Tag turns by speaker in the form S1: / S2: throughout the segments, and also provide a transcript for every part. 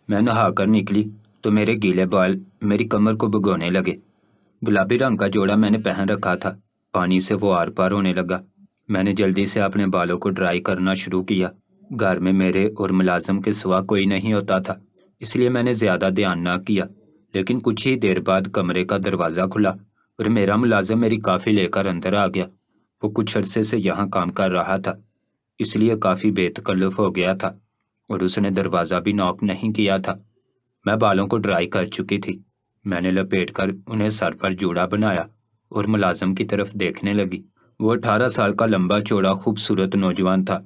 S1: میں نہا کر نکلی تو میرے گیلے بال میری کمر کو بھگونے لگے۔ گلابی رنگ کا جوڑا میں نے پہن رکھا تھا، پانی سے وہ آر پار ہونے لگا۔ میں نے جلدی سے اپنے بالوں کو ڈرائی کرنا شروع کیا۔ گھر میں میرے اور ملازم کے سوا کوئی نہیں ہوتا تھا، اس لیے میں نے زیادہ دھیان نہ کیا، لیکن کچھ ہی دیر بعد کمرے کا دروازہ کھلا اور میرا ملازم میری کافی لے کر اندر آ گیا۔ وہ کچھ عرصے سے یہاں کام کر رہا تھا، اس لیے کافی بے تکلف ہو گیا تھا اور اس نے دروازہ بھی ناک نہیں کیا تھا۔ میں بالوں کو ڈرائی کر چکی تھی۔ میں نے لپیٹ کر انہیں سر پر جوڑا بنایا اور ملازم کی طرف دیکھنے لگی۔ وہ 18 سال کا لمبا چوڑا خوبصورت نوجوان تھا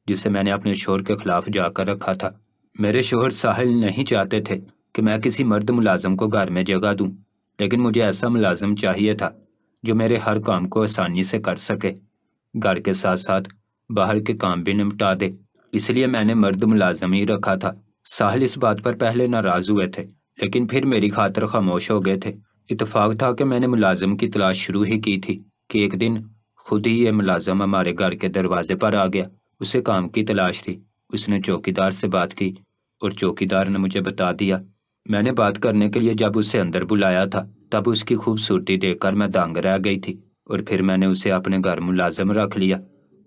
S1: جسے میں نے اپنے شوہر کے خلاف جا کر رکھا تھا۔ میرے شوہر ساحل نہیں چاہتے تھے کہ میں کسی مرد ملازم کو گھر میں جگہ دوں، لیکن مجھے ایسا ملازم چاہیے تھا جو میرے ہر کام کو آسانی سے کر سکے، گھر کے ساتھ ساتھ باہر کے کام بھی نمٹا دے۔ اس لیے میں نے مرد ملازم ہی رکھا تھا۔ ساحل اس بات پر پہلے ناراض ہوئے تھے، لیکن پھر میری خاطر خاموش ہو گئے تھے۔ اتفاق تھا کہ میں نے ملازم کی تلاش شروع ہی کی تھی کہ ایک دن خود ہی یہ ملازم ہمارے گھر کے دروازے پر آ گیا۔ اسے کام کی تلاش تھی۔ اس نے چوکیدار سے بات کی اور چوکیدار نے مجھے بتا دیا۔ میں نے بات کرنے کے لیے جب اسے اندر بلایا تھا تب اس کی خوبصورتی دیکھ کر میں دنگ رہ گئی تھی، اور پھر میں نے اسے اپنے گھر ملازم رکھ لیا۔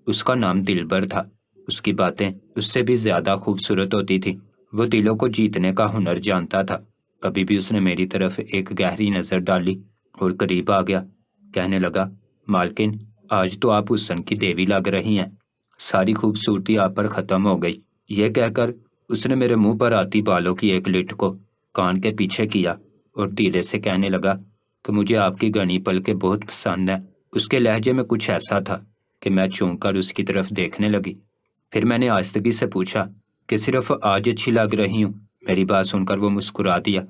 S1: اس کا نام دلبر تھا۔ اس کی باتیں اس سے بھی زیادہ خوبصورت ہوتی تھیں۔ وہ دلوں کو جیتنے کا ہنر جانتا تھا۔ ابھی بھی اس نے میری طرف ایک گہری نظر ڈالی اور قریب آ گیا۔ کہنے لگا، مالکن، آج تو آپ حسن کی دیوی لگ رہی ہیں، ساری خوبصورتی آپ پر ختم ہو گئی۔ یہ کہہ کر اس نے میرے منہ پر آتی بالوں کی ایک لٹ کو کان کے پیچھے کیا اور دھیرے سے کہنے لگا کہ مجھے آپ کی گھنی پلکیں بہت پسند ہیں۔ اس کے لہجے میں کچھ ایسا تھا کہ میں چونک کر اس کی طرف دیکھنے لگی۔ پھر میں نے آہستگی سے پوچھا کہ صرف آج اچھی لگ رہی ہوں۔ میری بات سن کر وہ مسکرا دیا۔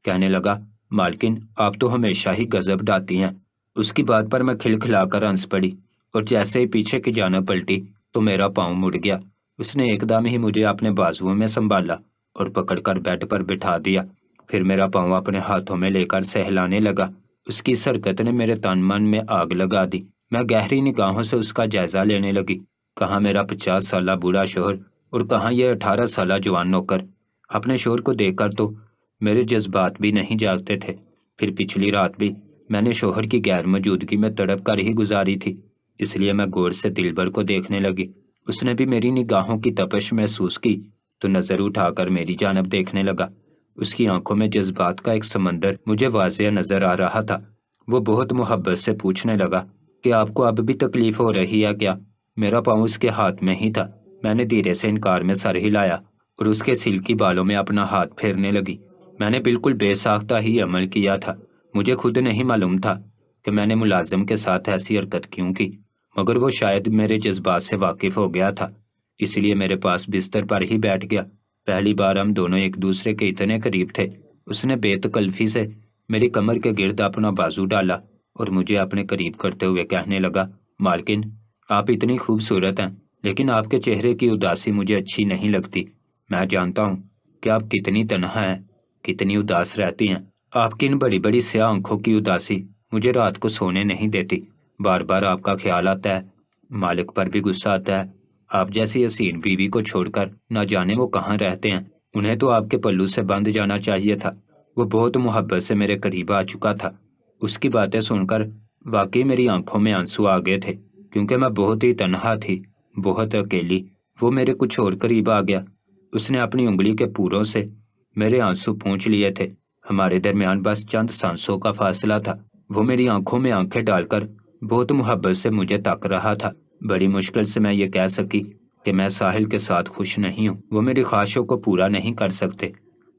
S1: کہنے لگا، مالکن، آپ تو ہمیشہ ہی غضب ڈالتی ہیں۔ اس کی بات پر میں کھلکھلا کر ہنس پڑی اور جیسے ہی پیچھے کی جانب پلٹی تو میرا پاؤں مڑ گیا۔ اس نے ایک دم ہی مجھے اپنے بازوؤں میں سنبھالا اور پکڑ کر بیڈ پر بٹھا دیا۔ پھر میرا پاؤں اپنے ہاتھوں میں لے کر سہلانے لگا۔ اس کی اس حرکت نے میرے تن من میں آگ لگا دی۔ میں گہری نگاہوں سے اس کا جائزہ لینے لگی۔ کہاں میرا 50 سالہ بوڑھا شوہر اور کہاں یہ 18 سالہ جوان نوکر۔ اپنے شوہر کو دیکھ کر تو میرے جذبات بھی نہیں جاگتے تھے۔ پھر پچھلی رات بھی میں نے شوہر کی غیر موجودگی میں تڑپ کر ہی گزاری تھی، اس لیے میں غور سے دلبر کو دیکھنے لگی۔ اس نے بھی میری نگاہوں کی تپش محسوس کی تو نظر اٹھا کر میری جانب دیکھنے لگا۔ اس کی آنکھوں میں جذبات کا ایک سمندر مجھے واضح نظر آ رہا تھا۔ وہ بہت محبت سے پوچھنے لگا کہ آپ کو اب بھی تکلیف ہو رہی ہے کیا؟ میرا پاؤں اس کے ہاتھ میں ہی تھا۔ میں نے دھیرے سے انکار میں سر ہلایا اور اس کے سلکی بالوں میں اپنا ہاتھ پھیرنے لگی۔ میں نے بالکل بے ساختہ ہی عمل کیا تھا۔ مجھے خود نہیں معلوم تھا کہ میں نے ملازم کے ساتھ ایسی حرکت کیوں کی، مگر وہ شاید میرے جذبات سے واقف ہو گیا تھا، اس لیے میرے پاس بستر پر ہی بیٹھ گیا۔ پہلی بار ہم دونوں ایک دوسرے کے اتنے قریب تھے۔ اس نے بے تکلفی سے میری کمر کے گرد اپنا بازو ڈالا اور مجھے اپنے قریب کرتے ہوئے کہنے لگا، مالکن، آپ اتنی خوبصورت ہیں، لیکن آپ کے چہرے کی اداسی مجھے اچھی نہیں لگتی۔ میں جانتا ہوں کہ آپ کتنی تنہا ہیں، کتنی اداس رہتی ہیں۔ آپ کی ان بڑی بڑی سیاہ آنکھوں کی اداسی مجھے رات کو سونے نہیں دیتی۔ بار بار آپ کا خیال آتا ہے، مالک پر بھی غصہ آتا ہے۔ آپ جیسی حسین بیوی کو چھوڑ کر نہ جانے وہ کہاں رہتے ہیں، انہیں تو آپ کے پلو سے بندھ جانا چاہیے تھا۔ وہ بہت محبت سے میرے قریب آ چکا تھا۔ اس کی باتیں سن کر واقعی میری آنکھوں میں آنسو آ گئے تھے، کیونکہ میں بہت ہی تنہا تھی، بہت اکیلی۔ وہ میرے کچھ اور قریب آ گیا۔ اس نے اپنی انگلی کے پوروں سے میرے آنسو پونچھ لیے تھے۔ ہمارے درمیان بس چند سانسوں کا فاصلہ تھا۔ وہ میری آنکھوں میں آنکھیں ڈال کر بہت محبت سے مجھے تک رہا تھا۔ بڑی مشکل سے میں یہ کہہ سکی کہ میں ساحل کے ساتھ خوش نہیں ہوں۔ وہ میری خواہشوں کو پورا نہیں کر سکتے۔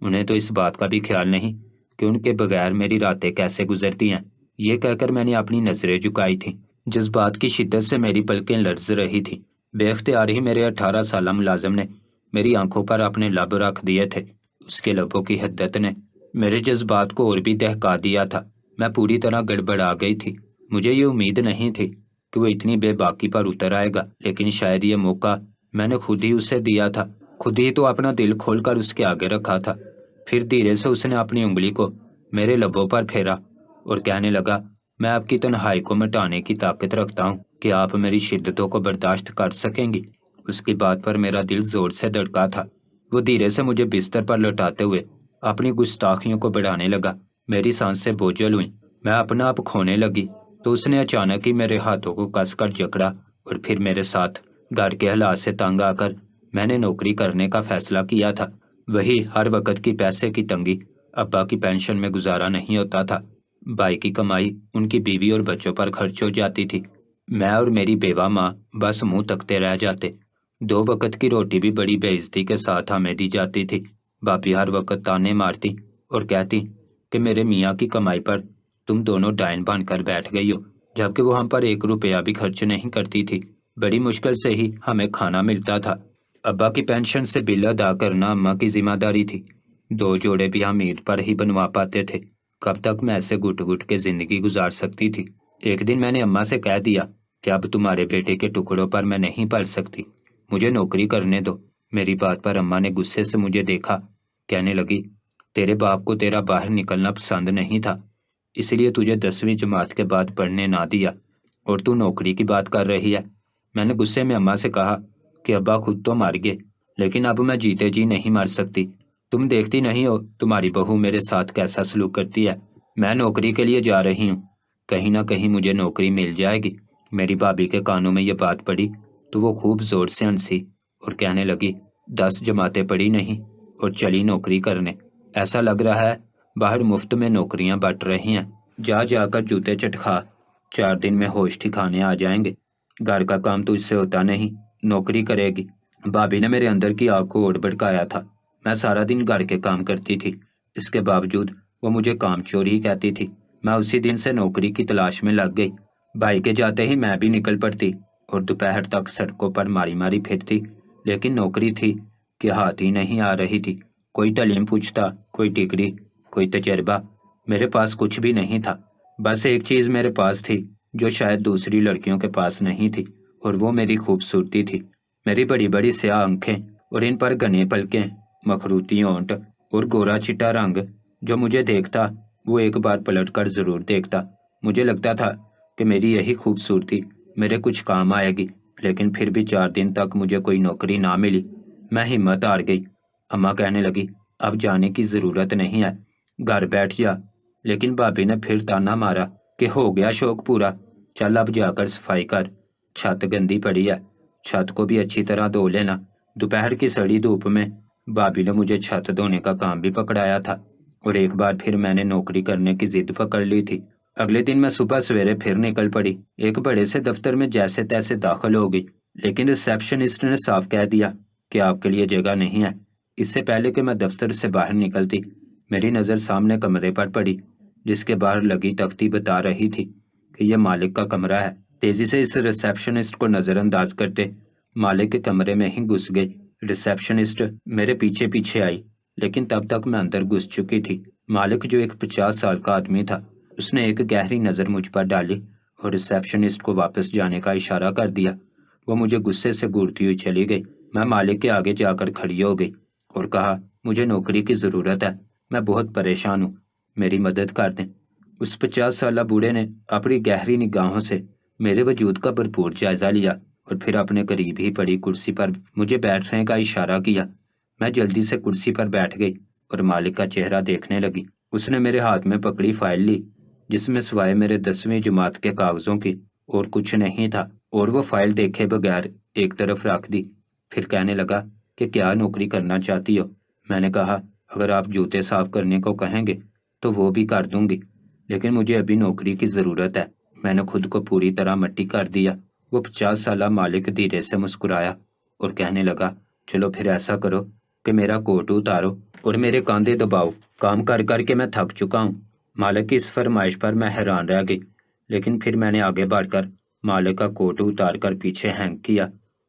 S1: انہیں تو اس بات کا بھی خیال نہیں کہ ان کے بغیر میری راتیں کیسے گزرتی ہیں۔ یہ کہہ کر میں نے اپنی نظریں جھکائی تھیں۔ جذبات کی شدت سے میری پلکیں لرز رہی تھیں۔ بے اختیار ہی میرے 18 سالہ ملازم نے میری آنکھوں پر اپنے لب رکھ دیے تھے۔ اس کے لبوں کی حدت نے میرے جذبات کو اور بھی دہکا دیا تھا۔ میں پوری طرح گڑبڑا گئی تھی۔ مجھے یہ امید نہیں تھی کہ وہ اتنی بے باکی پر اتر آئے گا، لیکن شاید یہ موقع میں نے خود ہی اسے دیا تھا۔ خود ہی تو اپنا دل کھول کر اس کے آگے رکھا تھا۔ پھر دھیرے سے اس نے اپنی انگلی کو میرے لبوں پر پھیرا اور کہنے لگا، میں آپ کی تنہائی کو مٹانے کی طاقت رکھتا ہوں کہ آپ میری شدتوں کو برداشت کر سکیں گی۔ اس کی بات پر میرا دل زور سے دھڑکا تھا۔ وہ دھیرے سے مجھے بستر پر لٹاتے ہوئے اپنی گستاخیوں کو بڑھانے لگا۔ میری سانسیں بوجھل ہوئیں، میں اپنا آپ کھونے لگی تو اس نے اچانک ہی میرے ہاتھوں کو کس کر جکڑا اور پھر میرے ساتھ۔ گھر کے حالات سے تنگ آ کر میں نے نوکری کرنے کا فیصلہ کیا تھا۔ وہی ہر وقت کی پیسے کی تنگی، ابا کی پینشن میں گزارا نہیں ہوتا تھا، بھائی کی کمائی ان کی بیوی اور بچوں پر خرچ ہو جاتی تھی، میں اور میری بیوہ ماں بس منہ تکتے رہ جاتے۔ 2 وقت کی روٹی بھی بڑی بے عزتی کے ساتھ ہمیں دی جاتی تھی۔ باپی ہر وقت تانے مارتی اور کہتی کہ میرے میاں کی کمائی پر تم دونوں ڈائن بن کر بیٹھ گئی ہو، جبکہ وہ ہم پر 1 روپیہ بھی خرچ نہیں کرتی تھی۔ بڑی مشکل سے ہی ہمیں کھانا ملتا تھا۔ ابا کی پینشن سے بل ادا کرنا اماں کی ذمہ داری تھی۔ 2 جوڑے بھی ہم عید پر ہی بنوا پاتے تھے۔ کب تک میں ایسے گھٹ گھٹ کے زندگی گزار سکتی تھی؟ ایک دن میں نے اماں سے کہہ دیا کہ اب تمہارے بیٹے کے ٹکڑوں پر میں نہیں پل سکتی، مجھے نوکری کرنے دو۔ میری بات پر اماں نے غصے سے مجھے دیکھا، کہنے لگی تیرے باپ کو تیرا باہر نکلنا پسند نہیں تھا، اس لیے تجھے 10ویں جماعت کے بعد پڑھنے نہ دیا، اور تو نوکری کی بات کر رہی ہے۔ میں نے غصے میں اماں سے کہا کہ ابا خود تو مر گئے، لیکن اب میں جیتے جی نہیں مر سکتی۔ تم دیکھتی نہیں ہو تمہاری بہو میرے ساتھ کیسا سلوک کرتی ہے۔ میں نوکری کے لیے جا رہی ہوں، کہیں نہ کہیں مجھے نوکری مل جائے گی۔ میری بھابھی کے کانوں میں یہ بات پڑی تو وہ خوب زور سے ہنسی اور کہنے لگی 10 جماعتیں پڑھی نہیں اور چلی نوکری کرنے۔ ایسا لگ رہا ہے باہر مفت میں نوکریاں بٹ رہی ہیں، جا جا کر جوتے چٹکھا، 4 دن میں ہوش ٹھکانے آ جائیں گے۔ گھر کا کام تو اس سے ہوتا نہیں، نوکری کرے گی۔ بھابھی نے میرے اندر کی آگ کو اور بھڑکایا تھا۔ میں سارا دن گھر کے کام کرتی تھی، اس کے باوجود وہ مجھے کام چور ہی کہتی تھی۔ میں اسی دن سے نوکری کی تلاش میں لگ گئی۔ بھائی کے جاتے ہی میں بھی نکل پڑتی اور دوپہر تک سڑکوں پر ماری ماری پھرتی، لیکن نوکری تھی کہ ہاتھ ہی نہیں آ رہی تھی۔ کوئی تعلیم پوچھتا، کوئی ڈگری، کوئی تجربہ، میرے پاس کچھ بھی نہیں تھا۔ بس ایک چیز میرے پاس تھی جو شاید دوسری لڑکیوں کے پاس نہیں تھی، اور وہ میری خوبصورتی تھی۔ میری بڑی بڑی سیاہ آنکھیں اور ان پر گھنے پلکیں، مخروطی ہونٹ اور گورا چٹا رنگ۔ جو مجھے دیکھتا وہ ایک بار پلٹ کر ضرور دیکھتا۔ مجھے لگتا تھا کہ میری یہی خوبصورتی میرے کچھ کام آئے گی، لیکن پھر بھی 4 دن تک مجھے کوئی نوکری نہ ملی۔ میں ہمت ہار گئی۔ اماں کہنے لگی اب جانے کی ضرورت نہیں ہے، گھر بیٹھ جا۔ لیکن بھابھی نے پھر تانا مارا کہ ہو گیا شوق پورا، چل اب جا کر صفائی کر، چھت گندی پڑی ہے، چھت کو بھی اچھی طرح دھو لینا۔ دوپہر کی سڑی دھوپ میں بھابھی نے مجھے چھت دھونے کا کام بھی پکڑایا تھا، اور ایک بار پھر میں نے نوکری کرنے کی ضد پکڑ لی تھی۔ اگلے دن میں صبح سویرے پھر نکل پڑی، ایک بڑے سے دفتر میں جیسے تیسے داخل ہو گئی، لیکن ریسیپشنسٹ نے صاف کہہ دیا کہ آپ کے لیے جگہ نہیں ہے۔ اس سے پہلے کہ میں دفتر سے باہر نکلتی، میری نظر سامنے کمرے پر پڑی، جس کے باہر لگی تختی بتا رہی تھی کہ یہ مالک کا کمرہ ہے۔ تیزی سے اس ریسیپشنسٹ کو نظر انداز کرتے مالک کے کمرے میں ہی گھس گئی۔ ریسیپشنسٹ میرے پیچھے پیچھے آئی، لیکن تب تک میں اندر گھس چکی تھی۔ مالک جو ایک 50 سال کا آدمی تھا، اس نے ایک گہری نظر مجھ پر ڈالی اور ریسیپشنسٹ کو واپس جانے کا اشارہ کر دیا۔ وہ مجھے غصے سے گھورتی ہوئی چلی گئی۔ میں مالک کے آگے جا کر کھڑی ہو گئی اور کہا مجھے نوکری کی ضرورت ہے، میں بہت پریشان ہوں، میری مدد کر دیں۔ اس 50 سالہ بوڑھے نے اپنی گہری نگاہوں سے میرے وجود کا بھرپور جائزہ لیا اور پھر اپنے قریب ہی پڑی کرسی پر مجھے بیٹھنے کا اشارہ کیا۔ میں جلدی سے کرسی پر بیٹھ گئی اور مالک کا چہرہ دیکھنے لگی۔ اس نے میرے ہاتھ میں پکڑی فائل لی، جس میں سوائے میرے 10ویں جماعت کے کاغذوں کی اور کچھ نہیں تھا، اور وہ فائل دیکھے بغیر ایک طرف رکھ دی۔ پھر کہنے لگا کہ کیا نوکری کرنا چاہتی ہو؟ میں نے کہا اگر آپ جوتے صاف کرنے کو کہیں گے تو وہ بھی کر دوں گی، لیکن مجھے ابھی نوکری کی ضرورت ہے۔ میں نے خود کو پوری طرح مٹی کر دیا۔ وہ 50 سالہ مالک دھیرے سے مسکرایا اور کہنے لگا چلو پھر ایسا کرو کہ میرا کوٹ اتارو اور میرے کاندھے دباؤ، کام کر کر کے میں تھک چکا ہوں۔ مالک کی اس فرمائش پر میں حیران رہ گئی، لیکن پھر میں نے آگے بڑھ کر مالک کا کوٹ اتار کر پیچھے ہینگ کیا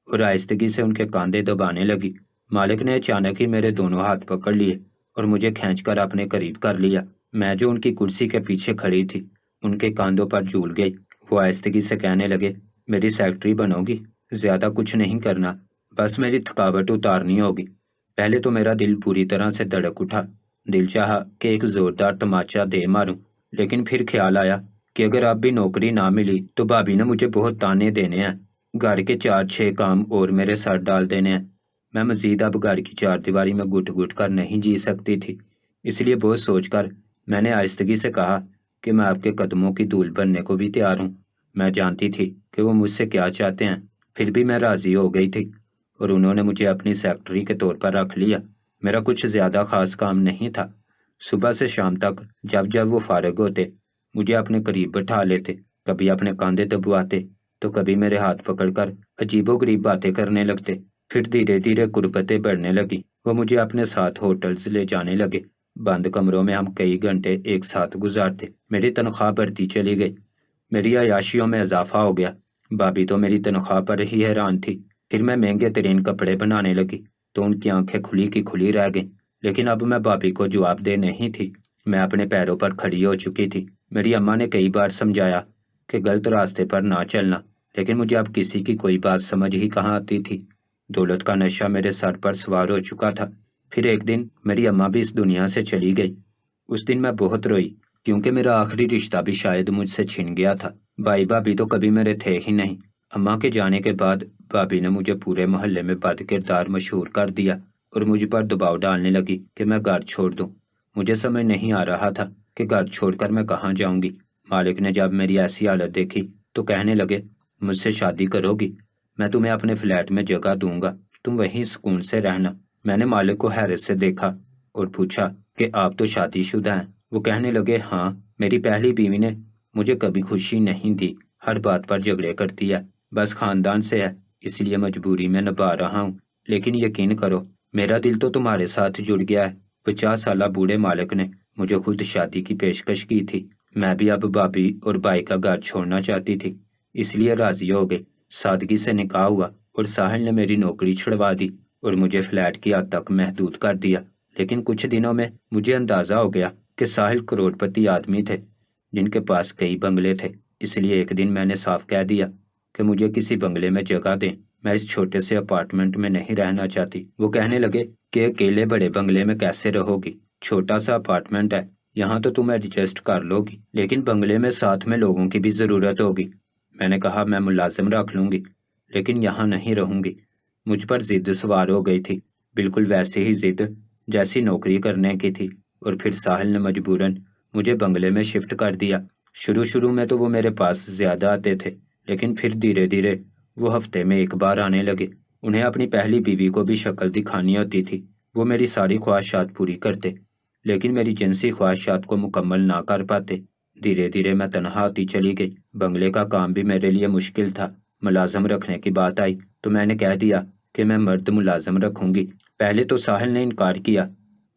S1: اور آہستگی سے ان کے کاندھے دبانے لگی۔ مالک نے اچانک ہی میرے دونوں ہاتھ پکڑ لیے اور مجھے کھینچ کر اپنے قریب کر لیا۔ میں جو ان کی کرسی کے پیچھے کھڑی تھی ان کے کاندھوں پر جھول گئی۔ وہ آہستگی سے کہنے لگے میری سیکرٹری بنو گی، زیادہ کچھ نہیں کرنا، بس میری تھکاوٹ اتارنی ہوگی۔ پہلے تو میرا دل پوری طرح سے دھڑک اٹھا، دل چاہا کہ ایک زوردار تماچا دے ماروں، لیکن پھر خیال آیا کہ اگر اب بھی نوکری نہ ملی تو بھابھی نے مجھے بہت تانے دینے ہیں، گھر کے 4-6 کام اور میرے سر ڈال دینے ہیں۔ میں مزید اب گھر کی چار دیواری میں گھٹ گھٹ کر نہیں جی سکتی تھی، اس لیے بہت سوچ کر میں نے آہستگی سے کہا کہ میں آپ کے قدموں کی دھول بننے کو بھی تیار ہوں۔ میں جانتی تھی کہ وہ مجھ سے کیا چاہتے ہیں، پھر بھی میں راضی ہو گئی تھی، اور انہوں نے مجھے اپنی سیکرٹری کے طور پر رکھ لیا۔ میرا کچھ زیادہ خاص کام نہیں تھا۔ صبح سے شام تک جب جب وہ فارغ ہوتے مجھے اپنے قریب بٹھا لیتے، کبھی اپنے کاندھے دبواتے تو کبھی میرے ہاتھ پکڑ کر عجیب و غریب باتیں کرنے لگتے۔ پھر دھیرے دھیرے قربتیں بڑھنے لگی، وہ مجھے اپنے ساتھ ہوٹلز لے جانے لگے۔ بند کمروں میں ہم کئی گھنٹے ایک ساتھ گزارتے۔ میری تنخواہ بڑھتی چلی گئی، میری عیاشیوں میں اضافہ ہو گیا۔ بھابھی تو میری تنخواہ پر ہی حیران تھی۔ پھر میں مہنگے ترین کپڑے بنانے لگی تو ان کی آنکھیں کھلی کی کھلی رہ گئیں، لیکن اب میں بھابھی کو جواب دہ نہیں تھی۔ میں اپنے پیروں پر کھڑی ہو چکی تھی۔ میری اماں نے کئی بار سمجھایا کہ غلط راستے پر نہ چلنا، لیکن مجھے اب کسی کی کوئی بات سمجھ ہی کہاں آتی تھی۔ دولت کا نشہ میرے سر پر سوار ہو چکا تھا۔ پھر ایک دن میری اماں بھی اس دنیا سے چلی گئی۔ اس دن میں بہت روئی، کیونکہ میرا آخری رشتہ بھی شاید مجھ سے چھن گیا تھا۔ بھائی بھابھی تو کبھی میرے تھے ہی نہیں۔ اماں کے جانے کے بعد بھابھی نے مجھے پورے محلے میں بد کردار مشہور کر دیا اور مجھ پر دباؤ ڈالنے لگی کہ میں گھر چھوڑ دوں۔ مجھے سمجھ نہیں آ رہا تھا کہ گھر چھوڑ کر میں کہاں جاؤں گی۔ مالک نے جب میری ایسی حالت دیکھی تو کہنے لگے، مجھ سے شادی کرو گی؟ میں تمہیں اپنے فلیٹ میں جگہ دوں گا، تم وہیں سکون سے رہنا۔ میں نے مالک کو حیرت سے دیکھا اور پوچھا کہ آپ تو شادی شدہ ہیں؟ وہ کہنے لگے، ہاں، میری پہلی بیوی نے مجھے کبھی خوشی نہیں دی، ہر بات پر جھگڑے کرتی ہے، بس خاندان سے ہے، اس لیے مجبوری میں نبھا رہا ہوں، لیکن یقین کرو میرا دل تو تمہارے ساتھ جڑ گیا ہے۔ 50 سالہ بوڑھے مالک نے مجھے خود شادی کی پیشکش کی تھی۔ میں بھی اب بھابھی اور بھائی کا گھر چھوڑنا چاہتی تھی، اس لیے راضی ہو گئی۔ سادگی سے نکاح ہوا اور ساحل نے میری نوکری چھڑوا دی اور مجھے فلیٹ کی حد تک محدود کر دیا۔ لیکن کچھ دنوں میں مجھے اندازہ ہو گیا کہ ساحل کروڑ پتی آدمی تھے جن کے پاس کئی بنگلے تھے، اس لیے ایک دن میں نے صاف کہہ دیا کہ مجھے کسی بنگلے میں جگہ دیں، میں اس چھوٹے سے اپارٹمنٹ میں نہیں رہنا چاہتی۔ وہ کہنے لگے کہ اکیلے بڑے بنگلے میں کیسے رہو گی، چھوٹا سا اپارٹمنٹ ہے، یہاں تو تم ایڈجسٹ کر لو گی، لیکن بنگلے میں ساتھ میں لوگوں کی بھی ضرورت ہوگی۔ میں نے کہا میں ملازم رکھ لوں گی، لیکن یہاں نہیں رہوں گی۔ مجھ پر ضد سوار ہو گئی تھی، بالکل ویسے ہی ضد جیسی نوکری کرنے کی تھی، اور پھر ساحل نے مجبوراً مجھے بنگلے میں شفٹ کر دیا۔ شروع میں تو وہ میرے پاس زیادہ آتے تھے، لیکن پھر دھیرے دھیرے وہ ہفتے میں ایک بار آنے لگے۔ انہیں اپنی پہلی بیوی کو بھی شکل دکھانی ہوتی تھی۔ وہ میری ساری خواہشات پوری کرتے، لیکن میری جنسی خواہشات کو مکمل نہ کر پاتے۔ دھیرے دھیرے میں تنہا ہوتی چلی گئی۔ بنگلے کا کام بھی میرے لیے مشکل تھا۔ ملازم رکھنے کی بات آئی تو میں نے کہہ دیا کہ میں مرد ملازم رکھوں گی۔ پہلے تو ساحل نے انکار کیا،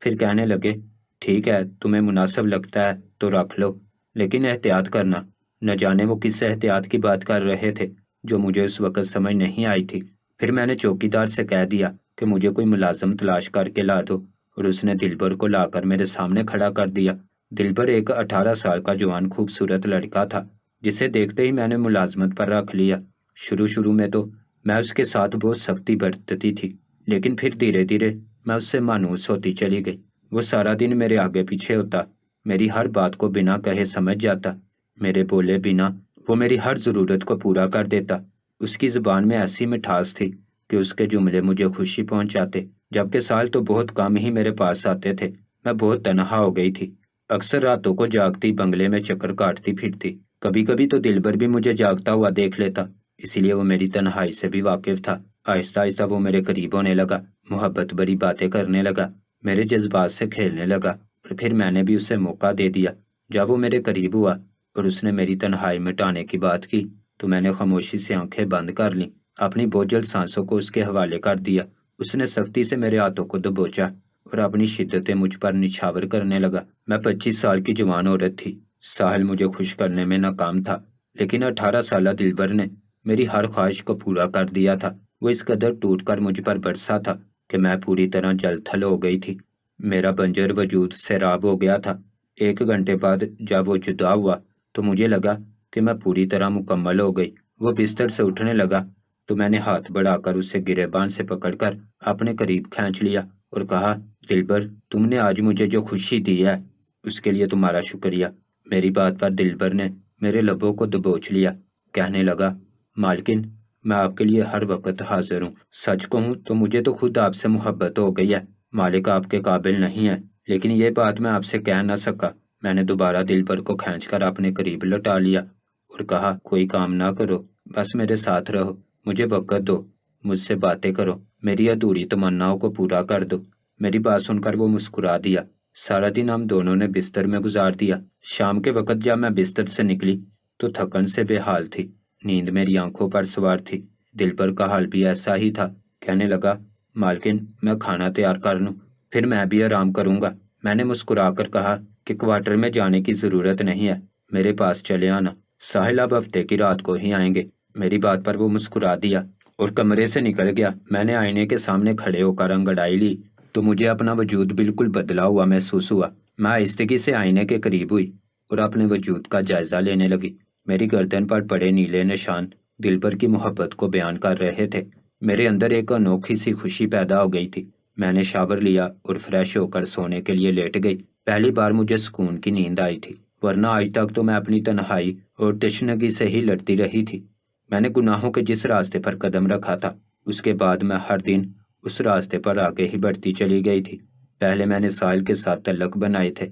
S1: پھر کہنے لگے، ٹھیک ہے، تمہیں مناسب لگتا ہے تو رکھ لو، لیکن احتیاط کرنا۔ نہ جانے وہ کس احتیاط کی بات کر رہے تھے جو مجھے اس وقت سمجھ نہیں آئی تھی۔ پھر میں نے چوکیدار سے کہہ دیا کہ مجھے کوئی ملازم تلاش کر کے لا دو، اور اس نے دلبر کو لا کر میرے سامنے کھڑا کر دیا۔ دلبر ایک 18 سال کا جوان خوبصورت لڑکا تھا، جسے دیکھتے ہی میں نے ملازمت پر رکھ لیا۔ شروع میں تو میں اس کے ساتھ بہت سختی برتتی تھی، لیکن پھر دھیرے دھیرے میں اس سے مانوس ہوتی چلی گئی۔ وہ سارا دن میرے آگے پیچھے ہوتا، میری ہر بات کو بنا کہے سمجھ جاتا، میرے بولے بنا وہ میری ہر ضرورت کو پورا کر دیتا۔ اس کی زبان میں ایسی مٹھاس تھی کہ اس کے جملے مجھے خوشی پہنچاتے، جبکہ سال تو بہت کم ہی میرے پاس آتے تھے۔ میں بہت تنہا ہو گئی تھی، اکثر راتوں کو جاگتی بنگلے میں چکر کاٹتی پھرتی۔ کبھی کبھی تو دلبر بھی مجھے جاگتا ہوا دیکھ لیتا، اسی لیے وہ میری تنہائی سے بھی واقف تھا۔ آہستہ آہستہ وہ میرے قریب ہونے لگا، محبت بڑی باتیں کرنے لگا، میرے جذبات سے کھیلنے لگا، اور پھر میں نے بھی اسے موقع دے دیا۔ جب وہ میرے قریب ہوا اور اس نے میری تنہائی مٹانے کی بات کی تو میں نے خاموشی سے آنکھیں بند کر لیں، اپنی بوجھل سانسوں کو اس کے حوالے کر دیا۔ اس نے سختی سے میرے ہاتھوں کو دبوچا اور اپنی شدتیں مجھ پر نچھاور کرنے لگا۔ میں 25 سال کی جوان عورت تھی، ساحل مجھے خوش کرنے میں ناکام تھا، لیکن 18 سالہ دلبر نے میری ہر خواہش کو پورا کر دیا تھا۔ وہ اس قدر ٹوٹ کر مجھ پر برسا تھا کہ میں پوری طرح جل تھل ہو گئی تھی، میرا بنجر وجود سیراب ہو گیا تھا۔ 1 گھنٹے بعد جب وہ جدا ہوا تو مجھے لگا کہ میں پوری طرح مکمل ہو گئی۔ وہ بستر سے اٹھنے لگا تو میں نے ہاتھ بڑھا کر اسے گریبان سے پکڑ کر اپنے قریب کھینچ لیا اور کہا، دلبر، تم نے آج مجھے جو خوشی دی ہے اس کے لیے تمہارا شکریہ۔ میری بات پر دلبر نے میرے لبوں کو دبوچ لیا، کہنے لگا، مالکن، میں آپ کے لیے ہر وقت حاضر ہوں۔ سچ کہوں تو مجھے تو خود آپ سے محبت ہو گئی ہے۔ مالک آپ کے قابل نہیں ہے، لیکن یہ بات میں آپ سے کہہ نہ سکا۔ میں نے دوبارہ دلبر کو کھینچ کر اپنے قریب لٹا لیا اور کہا، کوئی کام نہ کرو، بس میرے ساتھ رہو، مجھے وقت دو، مجھ سے باتیں کرو، میری ادھوری تمناؤں کو پورا کر دو۔ میری بات سن کر وہ مسکرا دیا۔ سارا دن ہم دونوں نے بستر میں گزار دیا۔ شام کے وقت جب میں بستر سے نکلی تو تھکن سے بے حال تھی، نیند میری آنکھوں پر سوار تھی۔ دلبر کا حال بھی ایسا ہی تھا۔ کہنے لگا، مالکن میں کھانا تیار کر لوں، پھر میں بھی آرام کروں گا۔ میں نے مسکرا کر کہا کہ کوارٹر میں جانے کی ضرورت نہیں ہے، میرے پاس چلے آنا، ساحل اب ہفتے کی رات کو ہی آئیں گے۔ میری بات پر وہ مسکرا دیا اور کمرے سے نکل گیا۔ میں نے آئینے کے سامنے کھڑے ہو کر انگڑائی لی تو مجھے اپنا وجود بالکل بدلا ہوا محسوس ہوا۔ میں آہستگی سے آئینے کے قریب ہوئی اور اپنے وجود کا جائزہ لینے لگی۔ میری گردن پر پڑے نیلے نشان دلبر کی محبت کو بیان کر رہے تھے۔ میرے اندر ایک انوکھی سی خوشی پیدا ہو گئی تھی۔ میں نے شاور لیا اور فریش ہو کر سونے کے لیے لیٹ گئی۔ پہلی بار مجھے سکون کی نیند آئی تھی، ورنہ آج تک تو میں اپنی تنہائی اور تشنگی سے ہی لڑتی رہی تھی۔ میں نے گناہوں کے جس راستے پر قدم رکھا تھا، اس کے بعد میں ہر دن اس راستے پر آگے ہی بڑھتی چلی گئی تھی۔ پہلے میں نے ساحل کے ساتھ تعلق بنائے تھے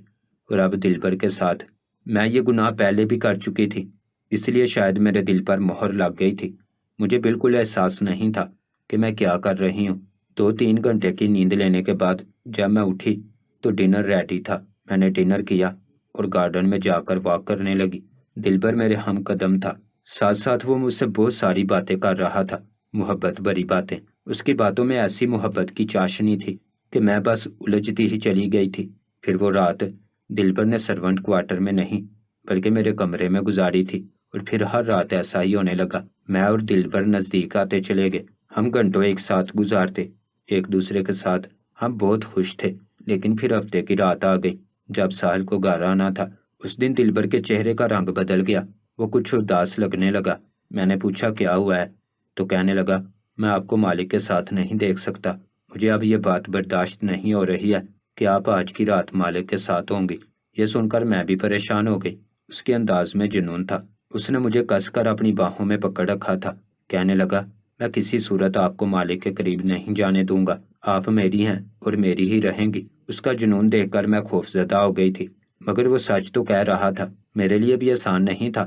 S1: اور اب دلبر کے ساتھ۔ میں یہ گناہ پہلے بھی کر چکی تھی، اس لیے شاید میرے دل پر مہر لگ گئی تھی۔ مجھے بالکل احساس نہیں تھا کہ میں کیا کر رہی ہوں۔ 2-3 گھنٹے کی نیند لینے کے بعد جب میں اٹھی تو ڈنر ریڈی تھا۔ میں نے ڈنر کیا اور گارڈن میں جا کر واک کرنے لگی۔ دلبر میرے ہم قدم تھا، ساتھ ساتھ وہ مجھ سے بہت ساری باتیں کر رہا تھا، محبت بھری باتیں۔ اس کی باتوں میں ایسی محبت کی چاشنی تھی کہ میں بس الجھتی ہی چلی گئی تھی۔ پھر وہ رات دلبر نے سرونٹ کوارٹر میں نہیں بلکہ میرے کمرے میں گزاری تھی، اور پھر ہر رات ایسا ہی ہونے لگا۔ میں اور دلبر نزدیک آتے چلے گئے، ہم گھنٹوں ایک ساتھ گزارتے ایک دوسرے کے ساتھ۔ ہم بہت خوش تھے، لیکن پھر ہفتے کی رات آ گئی جب ساحل کو گھر آنا تھا۔ اس دن دلبر کے چہرے کا رنگ بدل گیا، وہ کچھ اداس لگنے لگا۔ میں نے پوچھا، کیا ہوا ہے؟ تو کہنے لگا، میں آپ کو مالک کے ساتھ نہیں دیکھ سکتا، مجھے اب یہ بات برداشت نہیں ہو رہی ہے کہ آپ آج کی رات مالک کے ساتھ ہوں گی۔ یہ سن کر میں بھی پریشان ہو گئی۔ اس کے انداز میں جنون تھا۔ اس نے مجھے کس کر اپنی باہوں میں پکڑ رکھا تھا۔ کہنے لگا، میں کسی صورت آپ کو مالک کے قریب نہیں جانے دوں گا، آپ میری ہیں اور میری ہی رہیں گی۔ اس کا جنون دیکھ کر میں خوفزدہ ہو گئی تھی، مگر وہ سچ تو کہہ رہا تھا۔ میرے لیے بھی آسان نہیں تھا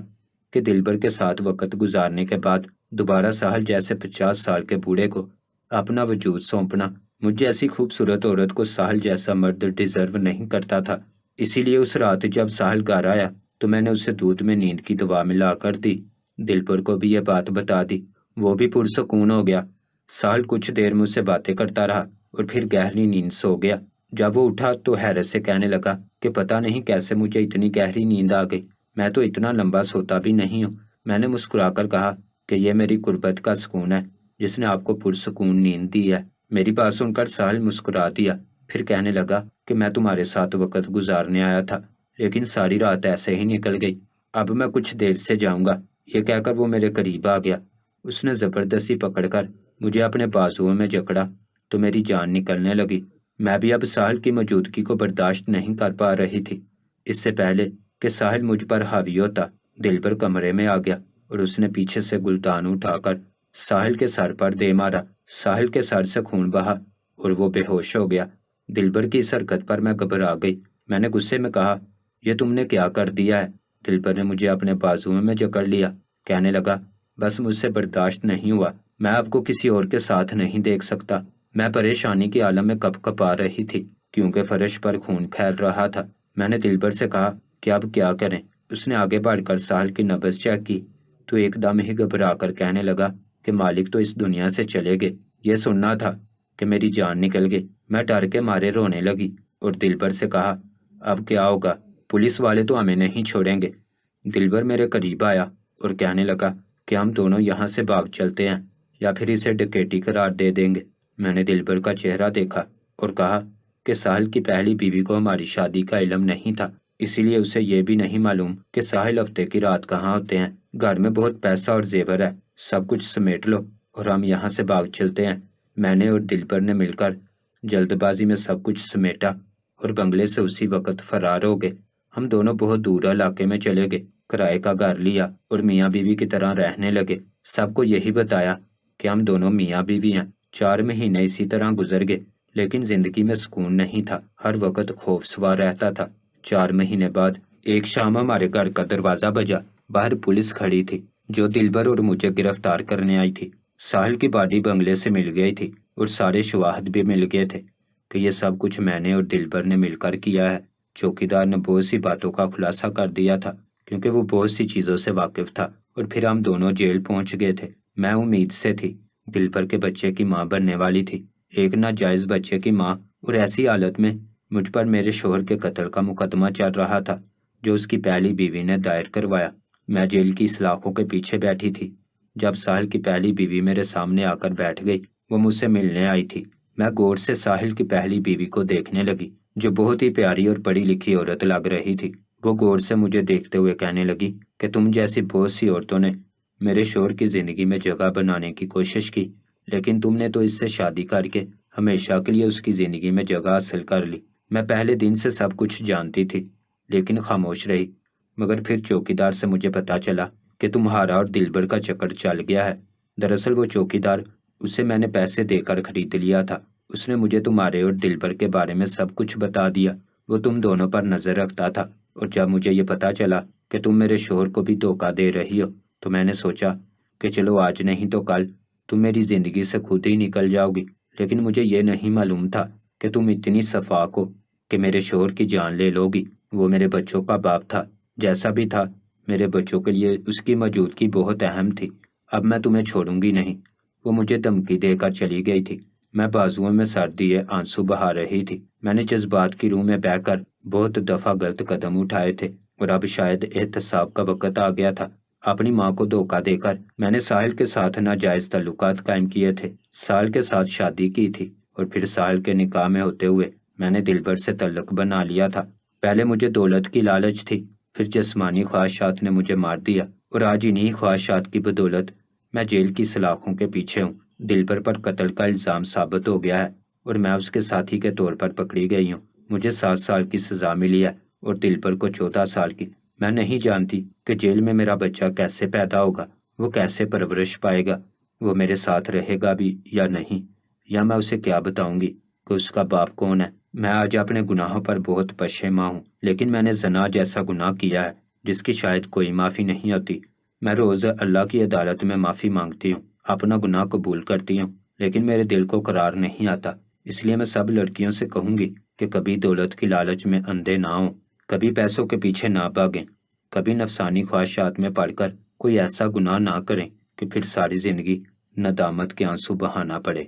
S1: کہ دلبر کے ساتھ وقت گزارنے کے بعد دوبارہ ساحل جیسے 50 سال کے بوڑھے کو اپنا وجود سونپنا۔ مجھ جیسی خوبصورت عورت کو ساحل جیسا مرد ڈیزرو نہیں کرتا تھا۔ اسی لیے اس رات جب ساحل گھر آیا تو میں نے اسے دودھ میں نیند کی دوا ملا کر دی۔ دلبر کو بھی یہ بات بتا دی، وہ بھی پرسکون ہو گیا۔ ساحل کچھ دیر مجھ سے باتیں کرتا رہا اور پھر گہری نیند سو گیا۔ جب وہ اٹھا تو حیرت سے کہنے لگا کہ پتہ نہیں کیسے مجھے اتنی گہری نیند آ گئی، میں تو اتنا لمبا سوتا بھی نہیں ہوں۔ میں نے مسکرا کر کہا کہ یہ میری قربت کا سکون ہے جس نے آپ کو پرسکون نیند دی ہے۔ میری بات سن کر ساحل مسکرا دیا، پھر کہنے لگا کہ میں تمہارے ساتھ وقت گزارنے آیا تھا، لیکن ساری رات ایسے ہی نکل گئی، اب میں کچھ دیر سے جاؤں گا۔ یہ کہہ کر وہ میرے قریب آ گیا۔ اس نے زبردستی پکڑ کر مجھے اپنے بازوؤں میں جکڑا تو میری جان نکلنے لگی۔ میں بھی اب ساحل کی موجودگی کو برداشت نہیں کر پا رہی تھی۔ اس سے پہلے کہ ساحل مجھ پر حاوی ہوتا، دلبر کمرے میں آ گیا اور اس نے پیچھے سے گلدان اٹھا کر ساحل کے سر پر دے مارا۔ ساحل کے سر سے خون بہا اور وہ بے ہوش ہو گیا۔ دلبر کی اس حرکت پر میں گھبرا گئی۔ میں نے غصے میں کہا، یہ تم نے کیا کر دیا ہے؟ دلبر نے مجھے اپنے بازوؤں میں جکڑ لیا، کہنے لگا، بس مجھ سے برداشت نہیں ہوا، میں آپ کو کسی اور کے ساتھ نہیں دیکھ سکتا۔ میں پریشانی کے عالم میں کپ کپا رہی تھی کیونکہ فرش پر خون پھیل رہا تھا۔ میں نے دلبر سے کہا کہ اب کیا کریں؟ اس نے آگے بڑھ کر ساحل کی نبض چیک کی تو ایک دم ہی گھبرا کر کہنے لگا کہ مالک تو اس دنیا سے چلے گئے۔ یہ سننا تھا کہ میری جان نکل گئی۔ میں ڈر کے مارے رونے لگی اور دلبر سے کہا، اب کیا ہوگا؟ پولیس والے تو ہمیں نہیں چھوڑیں گے۔ دلبر میرے قریب آیا اور کہنے لگا کہ ہم دونوں یہاں سے بھاگ چلتے ہیں یا پھر اسے ڈکیتی قرار دے دیں گے۔ میں نے دلبر کا چہرہ دیکھا اور کہا کہ ساحل کی پہلی بیوی کو ہماری شادی کا علم نہیں تھا، اسی لیے اسے یہ بھی نہیں معلوم کہ ساحل ہفتے کی رات کہاں ہوتے ہیں۔ گھر میں بہت پیسہ اور زیور ہے، سب کچھ سمیٹ لو اور ہم یہاں سے بھاگ چلتے ہیں۔ میں نے اور دلبر نے مل کر جلد بازی میں سب کچھ سمیٹا اور بنگلے سے اسی وقت فرار ہو گئے۔ ہم دونوں بہت دور علاقے میں چلے گئے، کرائے کا گھر لیا اور میاں بیوی کی طرح رہنے لگے۔ سب کو یہی بتایا کہ ہم دونوں میاں بیوی ہیں۔ 4 مہینے اسی طرح گزر گئے، لیکن زندگی میں سکون نہیں تھا، ہر وقت خوف سوار رہتا تھا۔ 4 مہینے بعد ایک شام ہمارے گھر کا دروازہ بجا۔ باہر پولیس کھڑی تھی جو دلبر اور مجھے گرفتار کرنے آئی تھی۔ ساحل کی باڈی بنگلے سے مل گئی تھی اور سارے شواہد بھی مل گئے تھے کہ یہ سب کچھ میں نے اور دلبر نے مل کر کیا ہے۔ چوکیدار نے بہت سی باتوں کا خلاصہ کر دیا تھا کیونکہ وہ بہت سی چیزوں سے واقف تھا، اور پھر ہم دونوں جیل پہنچ گئے تھے۔ میں امید سے تھی، دلبر کے بچے کی ماں بننے والی تھی، ایک ناجائز بچے کی ماں، اور ایسی حالت میں مجھ پر میرے شوہر کے قتل کا مقدمہ چل رہا تھا جو اس کی پہلی بیوی نے دائر کروایا۔ میں جیل کی سلاخوں کے پیچھے بیٹھی تھی جب ساحل کی پہلی بیوی میرے سامنے آ کر بیٹھ گئی۔ وہ مجھ سے ملنے آئی تھی۔ میں غور سے ساحل کی پہلی بیوی کو دیکھنے لگی جو بہت ہی پیاری اور پڑھی لکھی عورت لگ رہی تھی۔ وہ غور سے مجھے دیکھتے ہوئے کہنے لگی کہ تم جیسی بہت سی عورتوں نے میرے شوہر کی زندگی میں جگہ بنانے کی کوشش کی، لیکن تم نے تو اس سے شادی کر کے ہمیشہ کے لیے اس کی زندگی میں جگہ حاصل کر لی۔ میں پہلے دن سے سب کچھ جانتی تھی لیکن خاموش رہی، مگر پھر چوکیدار سے مجھے پتا چلا کہ تمہارا اور دلبر کا چکر چل گیا ہے۔ دراصل وہ چوکیدار، اسے میں نے پیسے دے کر خرید لیا تھا۔ اس نے مجھے تمہارے اور دلبر کے بارے میں سب کچھ بتا دیا۔ وہ تم دونوں پر نظر رکھتا تھا، اور جب مجھے یہ پتا چلا کہ تم میرے شوہر کو بھی دھوکہ دے رہی ہو تو میں نے سوچا کہ چلو آج نہیں تو کل تم میری زندگی سے خود ہی نکل جاؤ گی، لیکن مجھے یہ نہیں معلوم تھا کہ تم اتنی شفاق ہو کہ میرے شوہر کی جان لے لو گی۔ وہ میرے بچوں کا باپ تھا، جیسا بھی تھا میرے بچوں کے لیے اس کی موجودگی بہت اہم تھی۔ اب میں تمہیں چھوڑوں گی نہیں۔ وہ مجھے دھمکی دے کر چلی گئی تھی۔ میں بازوؤں میں سر دیے آنسو بہا رہی تھی۔ میں نے جذبات کی روح میں بہہ کر بہت دفعہ غلط قدم اٹھائے تھے، اور اب شاید احتساب کا وقت آ گیا تھا۔ اپنی ماں کو دھوکہ دے کر میں نے ساحل کے ساتھ ناجائز تعلقات قائم کیے تھے، ساحل کے ساتھ شادی کی تھی، اور پھر ساحل کے نکاح میں ہوتے ہوئے میں نے دلبر سے تعلق بنا لیا تھا۔ پہلے مجھے دولت کی لالچ تھی، پھر جسمانی خواہشات نے مجھے مار دیا، اور آج انہی خواہشات کی بدولت میں جیل کی سلاخوں کے پیچھے ہوں۔ دلبر پر قتل کا الزام ثابت ہو گیا ہے اور میں اس کے ساتھی کے طور پر پکڑی گئی ہوں۔ مجھے 7 سال کی سزا ملی ہے اور دلبر کو 14 سال کی۔ میں نہیں جانتی کہ جیل میں میرا بچہ کیسے پیدا ہوگا، وہ کیسے پرورش پائے گا، وہ میرے ساتھ رہے گا بھی یا نہیں، یا میں اسے کیا بتاؤں گی کہ اس کا باپ کون ہے۔ میں آج اپنے گناہوں پر بہت پشیماں ہوں، لیکن میں نے زنا جیسا گناہ کیا ہے جس کی شاید کوئی معافی نہیں ہوتی۔ میں روز اللہ کی عدالت میں معافی مانگتی ہوں، اپنا گناہ قبول کرتی ہوں، لیکن میرے دل کو قرار نہیں آتا۔ اس لیے میں سب لڑکیوں سے کہوں گی کہ کبھی دولت کی لالچ میں اندھے نہ ہوں، کبھی پیسوں کے پیچھے نہ بھاگیں، کبھی نفسانی خواہشات میں پڑ کر کوئی ایسا گناہ نہ کریں کہ پھر ساری زندگی ندامت کے آنسو بہانا پڑے۔